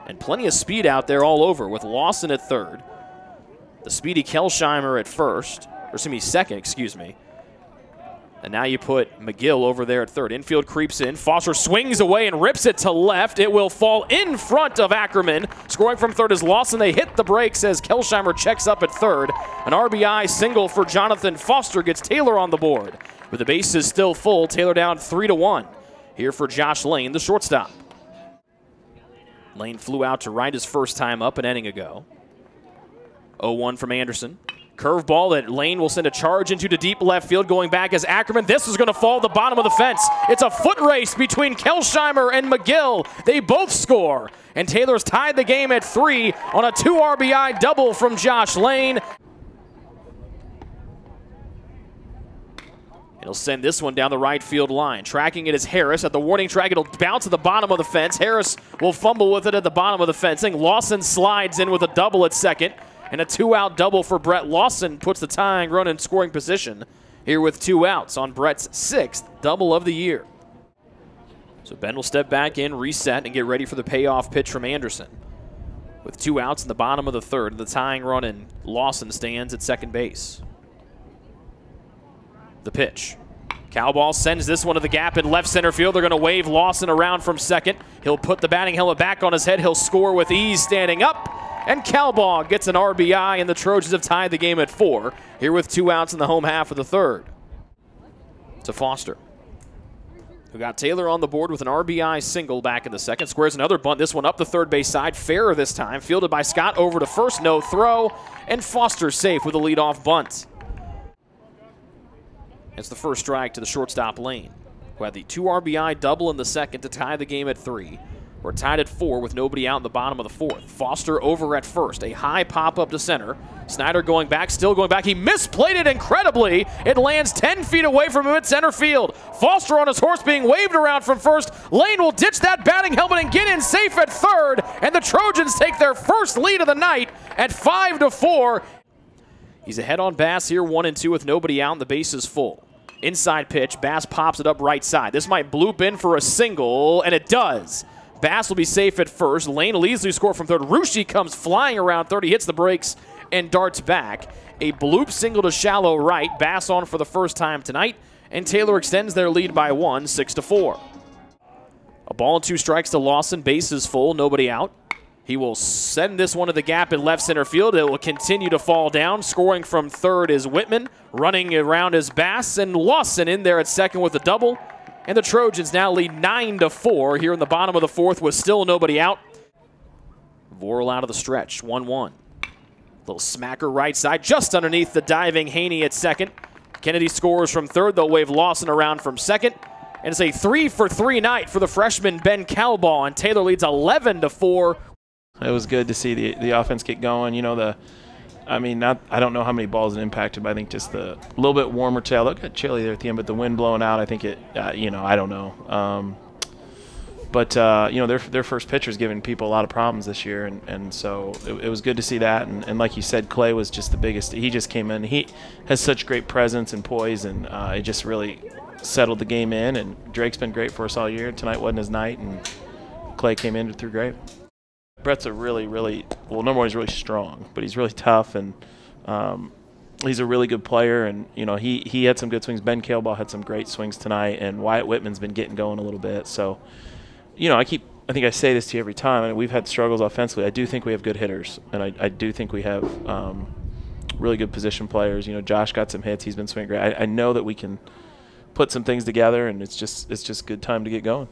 And plenty of speed out there all over with Lawson at third. The speedy Kelsheimer at first, or excuse me, second, excuse me. And now you put McGill over there at third. Infield creeps in. Foster swings away and rips it to left. It will fall in front of Ackerman. Scoring from third is Lawson. They hit the brakes as Kelsheimer checks up at third. An RBI single for Jonathan Foster gets Taylor on the board. With the bases still full, Taylor down 3-1. Here for Josh Lane, the shortstop. Lane flew out to right his first time up an inning ago. 0-1 from Anderson. Curveball that Lane will send a charge into to deep left field, going back as Ackerman. This is going to fall at the bottom of the fence. It's a foot race between Kelsheimer and McGill. They both score, and Taylor's tied the game at 3 on a 2 RBI double from Josh Lane. He'll send this one down the right field line. Tracking it is Harris. At the warning track, it'll bounce at the bottom of the fence. Harris will fumble with it at the bottom of the fencing. Lawson slides in with a double at second. And a 2-out double for Brett. Lawson puts the tying run in scoring position here with 2 outs on Brett's 6th double of the year. So Ben will step back in, reset, and get ready for the payoff pitch from Anderson. With 2 outs in the bottom of the third, the tying run, and Lawson stands at second base. The pitch. Cowball sends this one to the gap in left center field. They're going to wave Lawson around from second. He'll put the batting helmet back on his head. He'll score with ease standing up. And Cowball gets an RBI, and the Trojans have tied the game at 4. Here with 2 outs in the home half of the third. To Foster, who got Taylor on the board with an RBI single back in the second. Squares another bunt, this one up the third base side. Fairer this time, fielded by Scott over to first, no throw. And Foster safe with a leadoff bunt. It's the first strike to the shortstop Lane, who had the 2 RBI double in the second to tie the game at 3. We're tied at 4 with nobody out in the bottom of the fourth. Foster over at first. A high pop-up to center. Snyder going back, still going back. He misplayed it incredibly. It lands 10 feet away from him at center field. Foster on his horse being waved around from first. Lane will ditch that batting helmet and get in safe at third. And the Trojans take their first lead of the night at 5-4. He's ahead on Bass here, 1-2 with nobody out and the base is full. Inside pitch, Bass pops it up right side. This might bloop in for a single, and it does. Bass will be safe at first. Lane will easily score from third. Ruschi comes flying around third. He hits the brakes and darts back. A bloop single to shallow right. Bass on for the first time tonight. And Taylor extends their lead by 1, 6-4. A ball and 2 strikes to Lawson. Base is full. Nobody out. He will send this one to the gap in left center field. It will continue to fall down. Scoring from third is Whitman. Running around is Bass. And Lawson in there at second with a double. And the Trojans now lead 9-4 here in the bottom of the fourth with still nobody out. Vorel out of the stretch, 1-1. Little smacker right side, just underneath the diving Haney at second. Kennedy scores from third. They'll wave Lawson around from second. And it's a 3-for-3 night for the freshman Ben Cowball, and Taylor leads 11-4. It was good to see the offense get going. You know, I don't know how many balls it impacted, but I think just the little bit warmer tail. Look at chilly there at the end, but the wind blowing out, I think it, I don't know. Their first pitcher's giving people a lot of problems this year, and so it was good to see that. And like you said, Clay was just the biggest. He just came in. He has such great presence and poise, and it just really settled the game in. And Drake's been great for us all year. Tonight wasn't his night, and Clay came in and threw great. Brett's a well, number one, he's really strong, but he's really tough, and he's a really good player. And he had some good swings. Ben Cowball had some great swings tonight, and Wyatt Whitman's been getting going a little bit. So, I think I say this to you every time. I mean, we've had struggles offensively. I do think we have good hitters, and I do think we have really good position players. Josh got some hits. He's been swinging great. I know that we can put some things together, and it's just good time to get going.